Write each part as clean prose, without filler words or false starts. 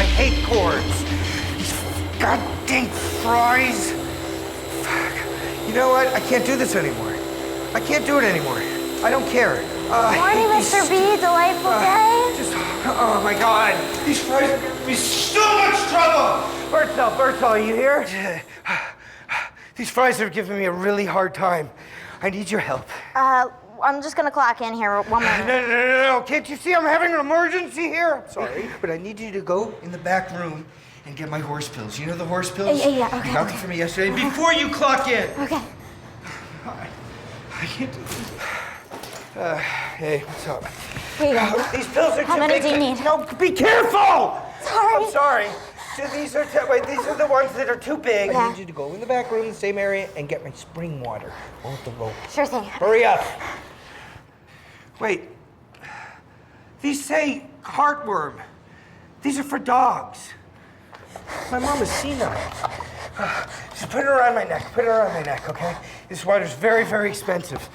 I hate cords. These goddamn fries. Fuck. You know what? I can't do this anymore. I can't do it anymore. I don't care. Morning, Mr. B. Delightful day. Oh my God. These fries are giving me so much trouble. Bertzel, are you here? These fries are giving me a really hard time. I need your help. I'm just gonna clock in here 1 minute. No. Can't you see I'm having an emergency here? I'm sorry, but I need you to go in the back room and get my horse pills. You know the horse pills? Yeah, okay. You got them for me yesterday before you clock in. Okay. I can't do this. Hey, what's up? Here you go. These pills are How too many big. do you need? No, be careful! Sorry. I'm sorry. So these are the ones that are too big. Yeah. I need you to go in the back room, the same area, and get my spring water. Hold the rope. Sure thing. Hurry up. Wait. These say heartworm. These are for dogs. My mom has seen them. Just put it around my neck. Put it around my neck, okay? This water's very, very expensive.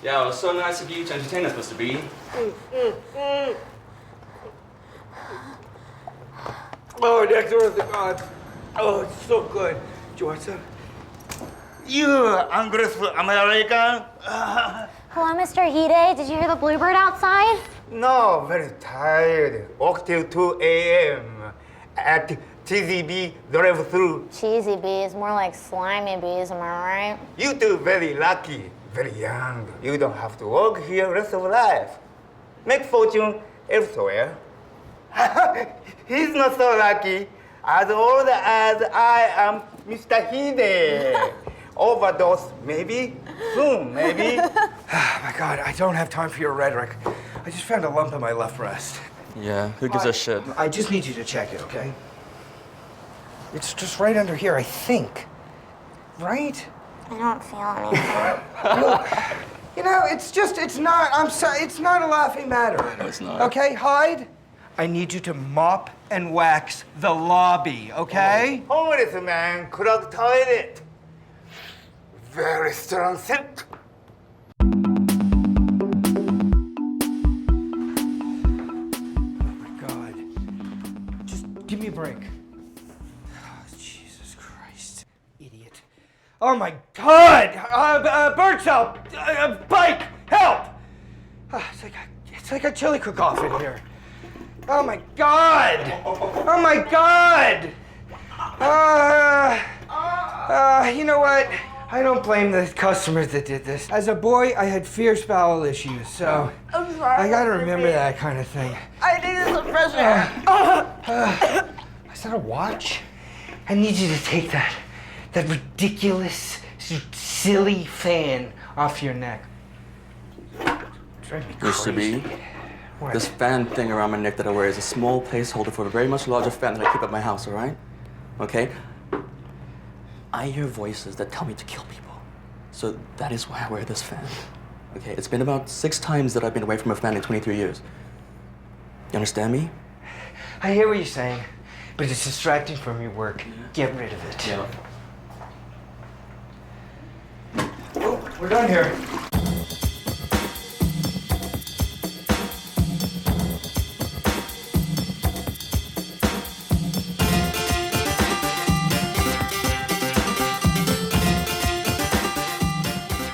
Yeah, it was so nice of you to entertain us, Mr. B. Oh, nectar of the gods. Oh, it's so good. Do you want some? You ungrateful American? Hello, Mr. Hide. Did you hear the bluebird outside? No, very tired. Walked till 2 a.m. at TZB drive-through. Cheesy bees, more like slimy bees, am I right? You two very lucky, very young. You don't have to work here rest of life. Make fortune elsewhere. He's not so lucky. As old as I am, Mr. Hide. Overdose, maybe. Soon, maybe. Oh, my God, I don't have time for your rhetoric. I just found a lump in my left breast. Yeah, who gives a shit? I just need you to check it, okay? It's just right under here, I think. Right? I don't feel anything. You know, it's not, I'm sorry, it's not a laughing matter. No, it's not. Okay, Hyde? I need you to mop and wax the lobby, okay? Homeless man clogged toilet. Very strong scent. Oh my God. Just give me a break. Oh, Jesus Christ. Idiot. Oh my God! Birdsell! Pike! Help! It's like a chili cook-off in here. Oh my God! Oh my God! You know what? I don't blame the customers that did this. As a boy, I had fierce bowel issues, so I'm sorry. I gotta remember that kind of thing. I needed some fresh air. Is that a watch? I need you to take that ridiculous, silly fan off your neck. Drive me Mr. B, crazy. What? this fan thing around my neck that I wear is a small placeholder for a very much larger fan that I keep at my house, all right? Okay? I hear voices that tell me to kill people. So that is why I wear this fan. Okay, it's been about 6 times that I've been away from a fan in 23 years. You understand me? I hear what you're saying, but it's distracting from your work. Get rid of it. Yeah. Oh, we're done here.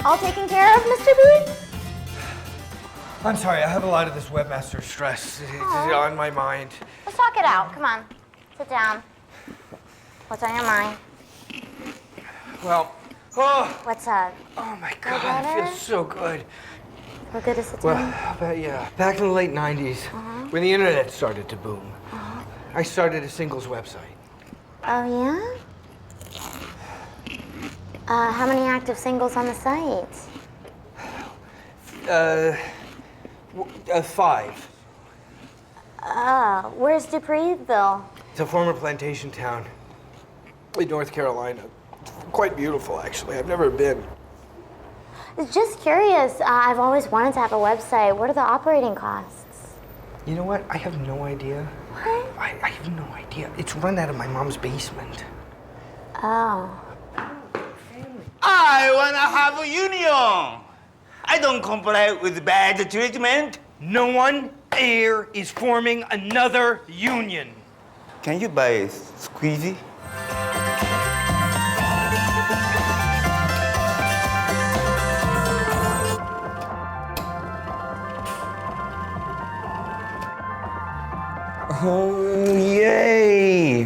All taken care of, Mr. B? I'm sorry, I have a lot of this webmaster stress on my mind. Let's talk it out. Come on. Sit down. What's on your mind? Well, What's up? oh my God, it better? feels so good. We're good to sit Well, down? yeah, back in the late 90s, when the internet started to boom, I started a singles website. Oh, yeah? How many active singles on the site? 5. Where's Dupreeville? It's a former plantation town in North Carolina. Quite beautiful, actually. I've never been. Just curious. I've always wanted to have a website. What are the operating costs? You know what? I have no idea. What? I have no idea. It's run out of my mom's basement. Oh. I wanna have a union. I don't comply with bad treatment. No one here is forming another union. Can you buy squeezy? Oh, yay!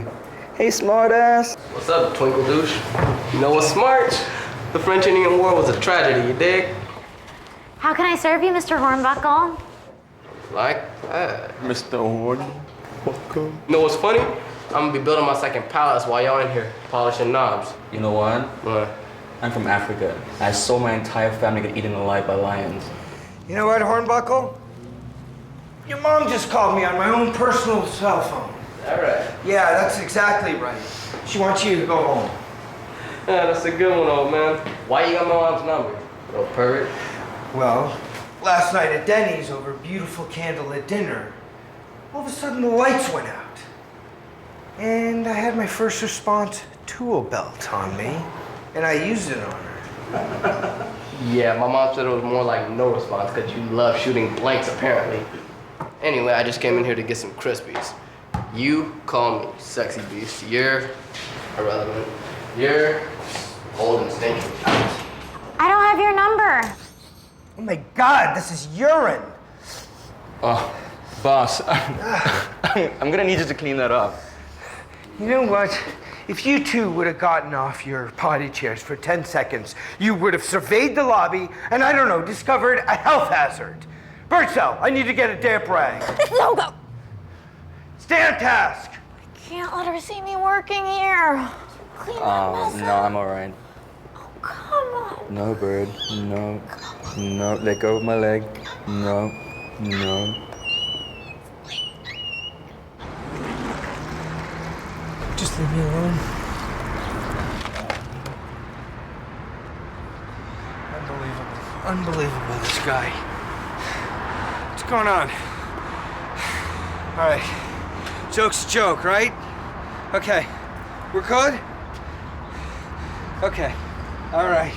Hey, smartass. What's up, Twinkle Douche? You know what's smart? The French-Indian War was a tragedy, you dig? How can I serve you, Mr. Hornbuckle? Like that. Mr. Horn. You know what's funny? I'm gonna be building my second palace while y'all in here, polishing knobs. You know what? What? I'm from Africa. I saw my entire family get eaten alive by lions. You know what, Hornbuckle? Your mom just called me on my own personal cell phone. All right. Yeah, that's exactly right. She wants you to go home. Yeah, that's a good one, old man. Why you got my mom's number? Little pervert. Well, last night at Denny's over beautiful candlelit dinner, all of a sudden the lights went out. And I had my first response tool belt on me, and I used it on her. Yeah, my mom said it was more like no response because you love shooting blanks, apparently. Anyway, I just came in here to get some Krispies. You call me sexy beast. You're irrelevant. You're old and stinky. I don't have your number. Oh my God, this is urine. Oh, boss, I'm gonna need you to clean that up. You know what? If you two would have gotten off your potty chairs for 10 seconds, you would have surveyed the lobby and, I don't know, discovered a health hazard. Birdsell, I need to get a damp rag. No, go. Stay on task. Can't let her see me working here. Clean that mess No, up. I'm all right. Oh, come on. No, Bird. No. No. Let go of my leg. No. No. Just leave me alone. Unbelievable. Unbelievable, this guy. What's going on? All right. Joke's a joke, right? Okay. We're good? Okay. All right.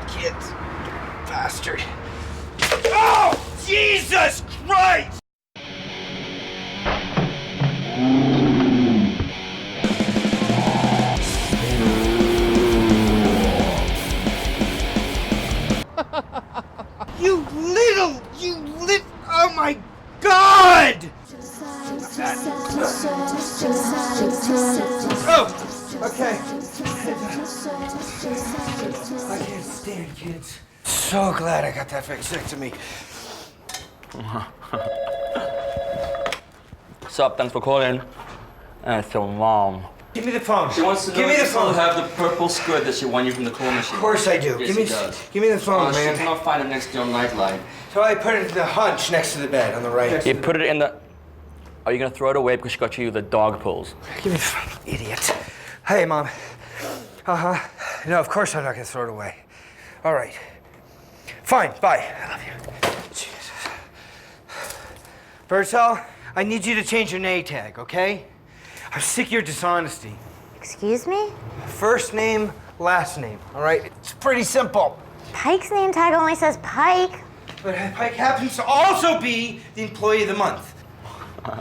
Kids. Bastard. Oh! Jesus Christ! Oh my God! Oh, okay. I can't stand kids. So glad I got that vasectomy. Sup, thanks for calling. It's your mom. Give me the phone. She wants to know Give me if the you still phone. have the purple skirt that she won you from the claw machine. Of course I do. Yes, give me, she does. give me the phone, She man. cannot find it next to your nightlight. So I put it in the hunch next to the bed on the right. You put it in the... Are you gonna throw it away because she got you the dog pills? Give me the phone, idiot. Hey, Mom. Uh-huh. No, of course I'm not gonna throw it away. All right. Fine, bye. I love you. Jesus. Birdsell, I need you to change your name tag, okay? I'm sick of your dishonesty. Excuse me? First name, last name, all right? It's pretty simple. Pike's name tag only says Pike. But Pike happens to also be the employee of the month. Okay,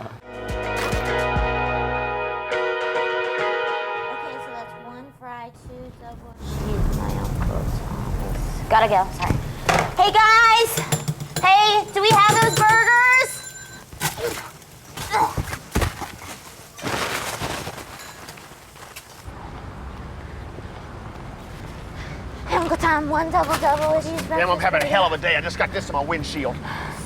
so that's 1 fry, 2 double cheese, my uncle's office. Gotta go, sorry. Hey guys! Hey, do we have those burgers? Hey, Uncle Tom, 1 double with cheese. Damn, I'm having a hell of a day. I just got this on my windshield.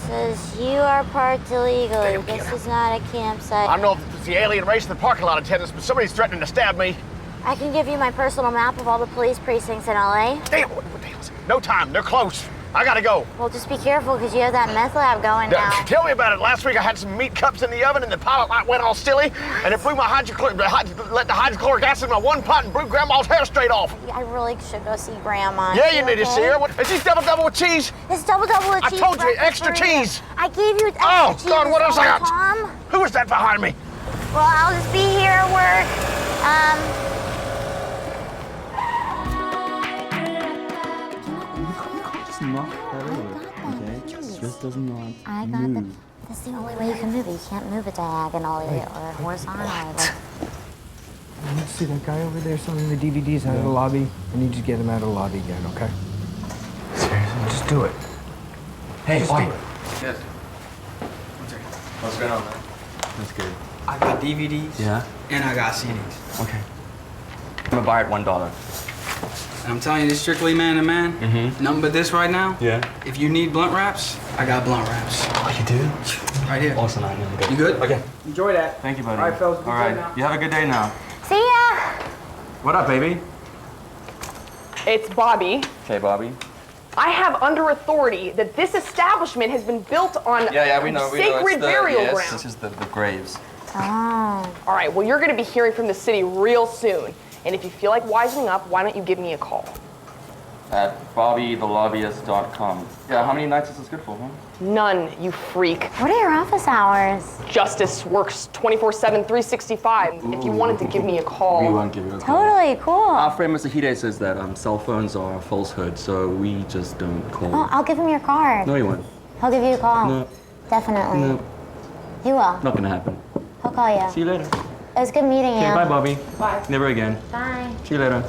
Says you are parked illegally. Damn, This kiddo. is not a campsite. I don't know if it's the alien race in the parking lot attendants, but somebody's threatening to stab me. I can give you my personal map of all the police precincts in LA. Damn, what the hell is it? No time. They're close. I gotta go. Well, just be careful because you have that meth lab going now. Tell me about it. Last week I had some meat cups in the oven and the pilot light went all stilly, and it blew my let the hydrochloric acid in my one pot and blew Grandma's hair straight off. I really should go see Grandma. Yeah, Is you she need to okay? see her. What, is this double with cheese? It's double with I cheese. told you, breakfast extra burrito. cheese. I gave you extra Oh, cheese. God, what else I got? Tom? Who is that behind me? Well, I'll just be here at work. Just knock that over, okay? Just does not I got move. That's the only way you can move it. You can't move it diagonally or horizontally. Like, You see that guy over there selling the DVDs out of the lobby? I need you to get him out of the lobby again, okay? Seriously, just do it. Hey, Just do it. Yes. What's going on, man? That's good. I got DVDs. Yeah? And I got CDs. Okay. I'm gonna buy it $1. And I'm telling you this strictly man to man. Mm-hmm. Nothing but this right now. Yeah. If you need blunt wraps, I got blunt wraps. Oh, you do? Right here. Awesome, man. You good? Okay. Enjoy that. Thank you, buddy. All right, fellas. All right. You have a good day now. see ya. What up, baby? It's Bobby. Okay, Bobby. I have under authority that this establishment has been built on Yeah, we know. sacred burial yes, ground. This is the graves. Oh. All right, well, you're going to be hearing from the city real soon. And if you feel like wisening up, why don't you give me a call? At BobbyTheLobbyist.com. Yeah, how many nights is this good for, huh? None, you freak. What are your office hours? Justice works 24/7, 365. If you wanted to give me a call. We won't give you a call. Totally cool. Our friend Mr. Hide says that cell phones are a falsehood, so we just don't call. Oh, I'll give him your card. No, you won't. He'll give you a call. No. Definitely. No, He will. not gonna happen. He'll call you. See you later. It was good meeting you. Okay, bye, Bobby. Bye. Never again. Bye. See you later.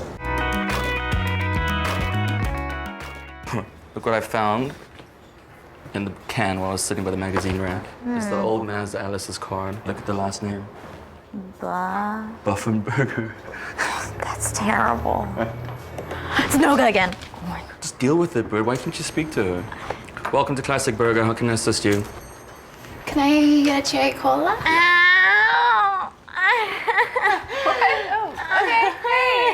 Look what I found in the can while I was sitting by the magazine rack. It's the old man's Alice's card. Look at the last name. Buffenberger. That's terrible. It's no good again. Oh my God. Just deal with it, Bird. Why can't you speak to her? Welcome to Classic Burger. How can I assist you? Can I get a cherry cola? Ow! Oh, okay.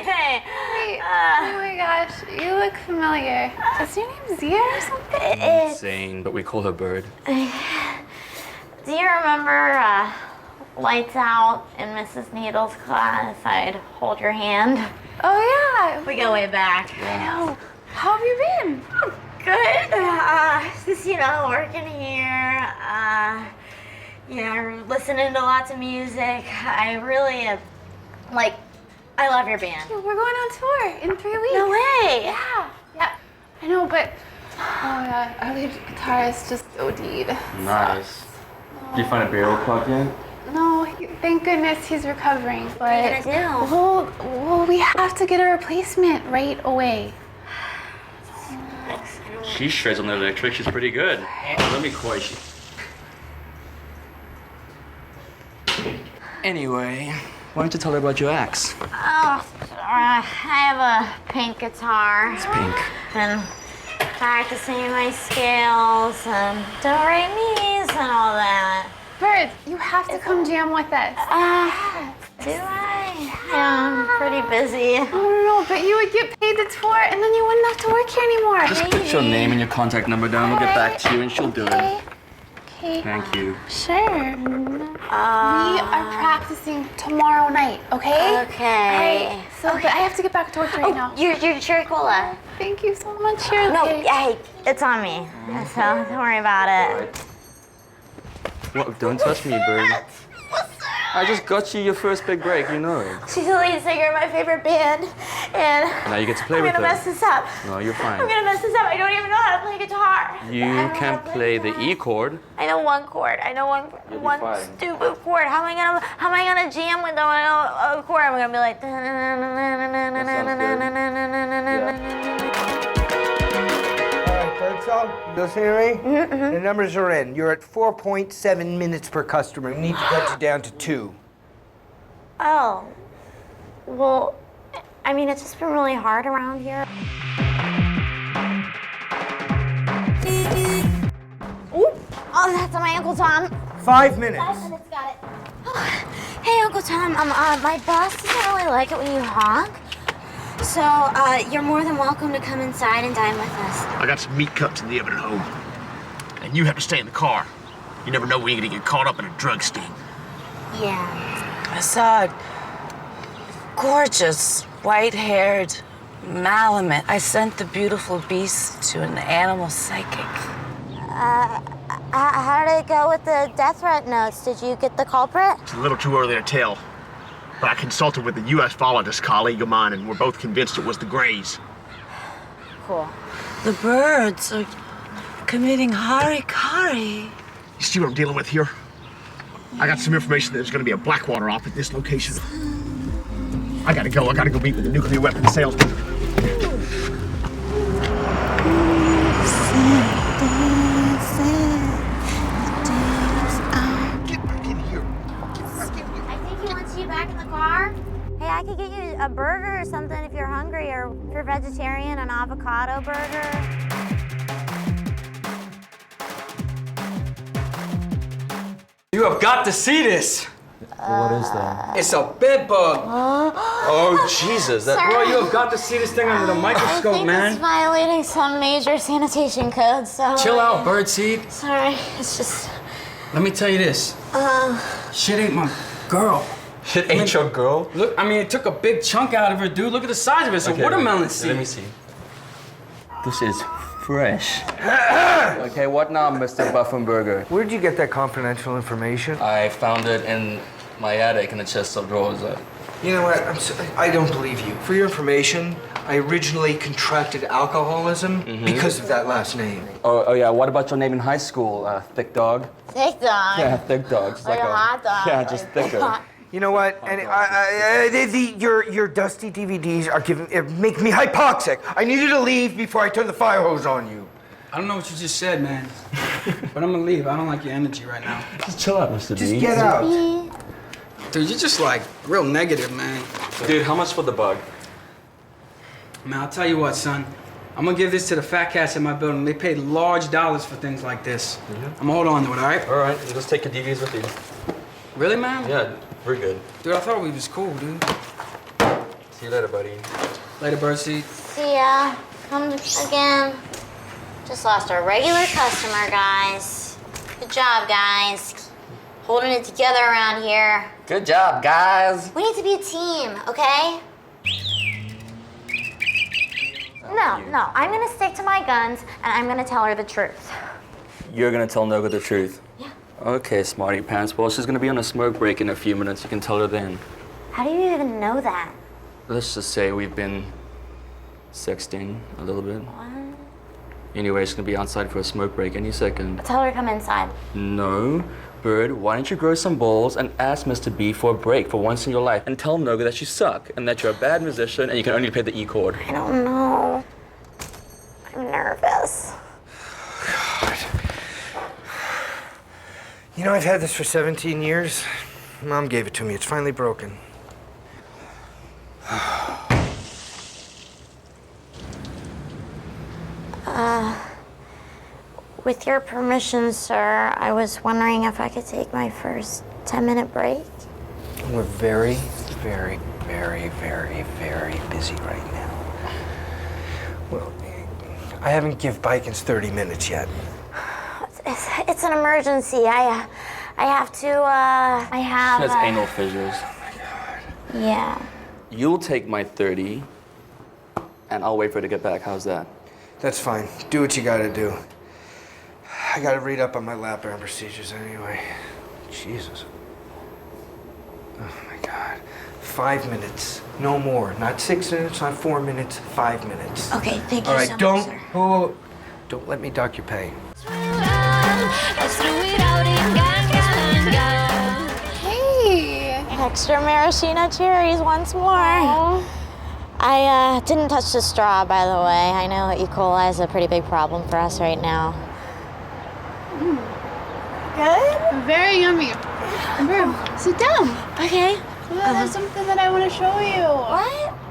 Hey. Wait. Oh my gosh, you look familiar. Is your name Zia or something? Insane, but we call her Bird. Do you remember Lights Out in Mrs. Needle's class? I'd hold your hand. Oh yeah. We go way back. I know. How have you been? Good. Just, working here. Listening to lots of music. I really, I love your band. Yeah, we're going on tour in 3 weeks. No way. Yeah. I know, but oh my God, our lead guitarist just OD'd. Nice. Did you find a burial plug yet? No, thank goodness he's recovering. But What are you gonna do? well, we have to get a replacement right away. She shreds on the electric. She's pretty good. Let me quiet you. Anyway, why don't you tell her about your axe? Oh, I have a pink guitar. It's pink. Been practicing my scales and do-re-mi's and all that. Bird, you have to come jam with us. Do I? Yeah, I'm pretty busy. No, but you would get paid to tour and then you wouldn't have to work here anymore. Just put your name and your contact number down. We'll get back to you and she'll do it. Okay. Thank you. Sure. We are practicing tomorrow night, okay? Okay. Alright, so but I have to get back to work right now. Your cherry cola. Thank you so much. You're No, okay. hey, it's on me. So don't worry about it. What? Don't touch me, Bird. I just got you your first big break, you know it. She's the lead singer of my favorite band, and Now you get to play I'm with gonna her. mess this up. No, you're fine. I'm gonna mess this up. I don't even know how to play guitar. You can play the E chord. I know one chord. I know one You'll be one fine. stupid chord. How am I gonna jam with a chord? I'm gonna be like. All right, Birdsong, you listening to me? The numbers are in. You're at 4.7 minutes per customer. We need to cut you down to 2. Oh, well, I mean, it's just been really hard around here. Ooh, oh, that's my Uncle Tom. 5 minutes. 5 minutes, got it. Hey, Uncle Tom, my boss doesn't really like it when you honk. So, you're more than welcome to come inside and dine with us. I got some meat cups in the oven at home. And you have to stay in the car. You never know when you're gonna get caught up in a drug sting. Yeah. I saw a gorgeous, white-haired Malamute. I sent the beautiful beast to an animal psychic. How did it go with the death threat notes? Did you get the culprit? It's a little too early to tell. But I consulted with a ufologist colleague of mine, and we're both convinced it was the Greys. Cool. The birds are committing harikari. You see what I'm dealing with here? I got some information that there's gonna be a Blackwater op at this location. I gotta go meet with the nuclear weapons salesman. Get back in here. I think he wants you back in the car. Hey, I could get you a burger or something if you're hungry, or if you're vegetarian, an avocado burger. You have got to see this. What is that? It's a bed bug. Oh, Jesus. Bro, you have got to see this thing under the microscope, I think man. it's violating some major sanitation codes, so... Chill out, birdseed. Sorry, it's just... Let me tell you this. Shit ain't my girl. Shit ain't your girl? Look, I mean, it took a big chunk out of her, dude. Look at the size of it. It's a watermelon seed. Let me see. This is fresh. Okay, what now, Mr. Buffenberger? Where'd you get that confidential information? I found it in my attic in the chest of drawers. You know what? I don't believe you. For your information, I originally contracted alcoholism because of that last name. Oh, yeah. What about your name in high school? Thick dog? Thick dog. Yeah, thick dog. It's Like a hot dog. Yeah, just thicker. You know what? And your dusty DVDs are make me hypoxic. I need you to leave before I turn the fire hose on you. I don't know what you just said, man. But I'm gonna leave. I don't like your energy right now. Just chill out, Mr. Just B. get out. Dude, you're just like real negative, man. Dude, how much for the bug? Man, I'll tell you what, son. I'm gonna give this to the fat cats in my building. They pay large dollars for things like this. I'm gonna hold on to it, all right? All right, just take your DVDs with you. Really, man? Yeah, we're good. Dude, I thought we was cool, dude. See you later, buddy. Later, birdseed. See ya. Come again. Just lost our regular customer, guys. Good job, guys. Holding it together around here. Good job, guys. We need to be a team, okay? No, I'm gonna stick to my guns and I'm gonna tell her the truth. You're gonna tell Noga the truth? Yeah. Okay, smarty pants. Well, she's gonna be on a smoke break in a few minutes. You can tell her then. How do you even know that? Let's just say we've been sexting a little bit. What? Anyway, she's gonna be outside for a smoke break any second. Tell her to come inside. No. Bird, why don't you grow some balls and ask Mr. B for a break for once in your life and tell Noga that you suck and that you're a bad musician and you can only play the E chord. I don't know. I'm nervous. God. You know, I've had this for 17 years. Mom gave it to me. It's finally broken. With your permission, sir, I was wondering if I could take my first 10-minute break. We're very, very, very, very, very busy right now. Well, I haven't give Bikens 30 minutes yet. It's an emergency. I have to, I have... She has anal fissures. Oh my God. Yeah. You'll take my 30 and I'll wait for her to get back. How's that? That's fine. Do what you gotta do. I gotta read up on my lap band procedures anyway. Jesus. Oh my God. 5 minutes. No more. Not 6 minutes, not 4 minutes, 5 minutes. Okay, thank you All right, so don't, much, sir. oh, don't let me dock your pay. Hey. Extra maraschino cherries once more. I didn't touch the straw, by the way. I know E. coli is a pretty big problem for us right now. Good? Very yummy. Bird, sit down. Okay. There's something that I want to show you.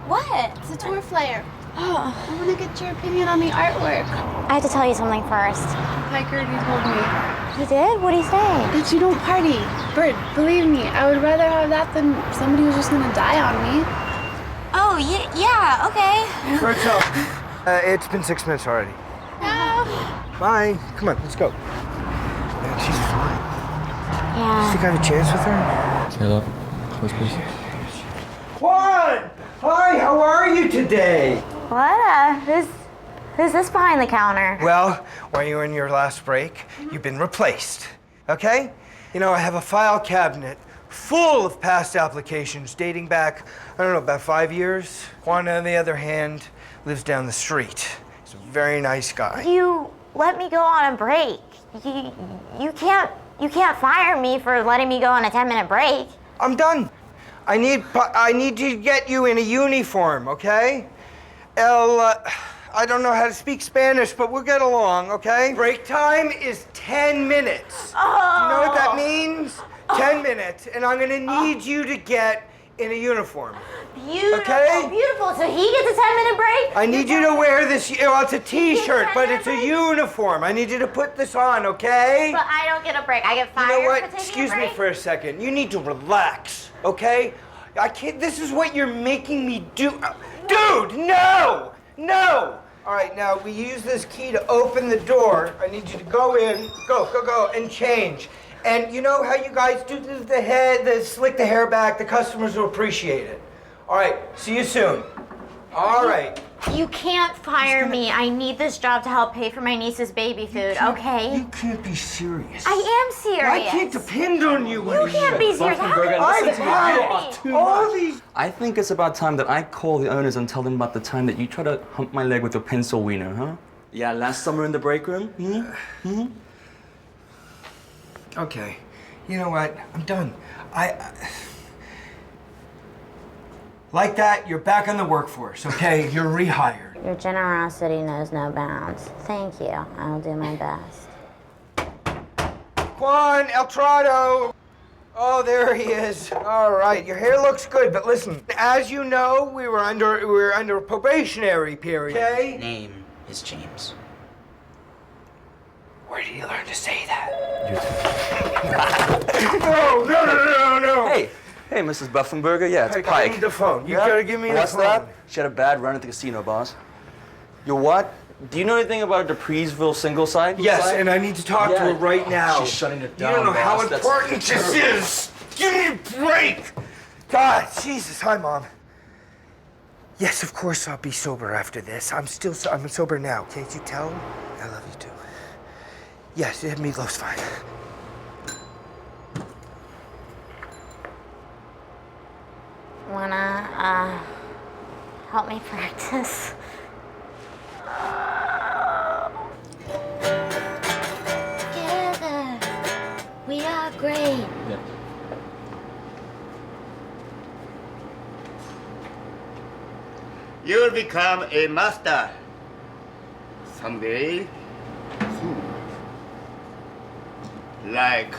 What? It's a tour flyer. I want to get your opinion on the artwork. I have to tell you something first. Piker, he told me He did? What'd he say? that you don't party. Bird, believe me, I would rather have that than somebody who's just gonna die on me. Oh, yeah, okay. It's been 6 minutes already. Bye. Come on, let's go. Man, she's fine. Yeah. Think I have a chance with her? Hello. Close, please. Juan! Hi, how are you today? What? Who's this behind the counter? Well, while you were in your last break, you've been replaced, okay? You know, I have a file cabinet full of past applications dating back, I don't know, about 5 years. Juan, on the other hand, lives down the street. He's a very nice guy. You let me go on a break. You can't You can't fire me for letting me go on a 10-minute break. I'm done. I need to get you in a uniform, okay? I don't know how to speak Spanish, but we'll get along, okay? Break time is 10 minutes. Oh. Do you know what that means? 10 minutes, and I'm gonna need you to get in a uniform. Beautiful, okay? beautiful. So he gets a 10-minute break? I need you to wear this, well, it's a t-shirt, but it's a uniform. I need you to put this on, okay? But I don't get a break. I get fired You know what? for taking Excuse a break? me for a second. You need to relax, okay? I can't, this is what you're making me do. Dude, no! No! All right, now we use this key to open the door. I need you to go in, go, and change. And you know how you guys do the head, slick the hair back, the customers will appreciate it. All right, see you soon. All right. You can't fire me. I need this job to help pay for my niece's baby food, okay? You can't be serious. I am serious. I can't depend on you You can't be serious. How can I've you had all these. I think it's about time that I call the owners and tell them about the time that you tried to hump my leg with your pencil wiener, huh? Yeah, last summer in the break room? Okay, you know what? I'm done. Like that, you're back on the workforce, okay? You're rehired. Your generosity knows no bounds. Thank you. I'll do my best. Juan, El Trado. Oh, there he is. All right, your hair looks good, but listen, as you know, we were under a probationary period. Okay? Name is James. Where did you learn to say that? No. Hey, Mrs. Buffenberger. Yeah, it's Hey, Pike. give me the phone. You gotta give me the What's phone. that? She had a bad run at the casino, boss. Your what? Do you know anything about a Dupreesville single side? Yes, and I need to talk to her right now. She's shutting it down, You don't know how boss. That's important this is. Give me a break. God, Jesus. Hi, Mom. Yes, of course I'll be sober after this. I'm sober now. Can't you tell? I love you too. Yes, meatloaf's fine. Wanna, help me practice? Together, we are great. Yeah. You will become a master someday. Like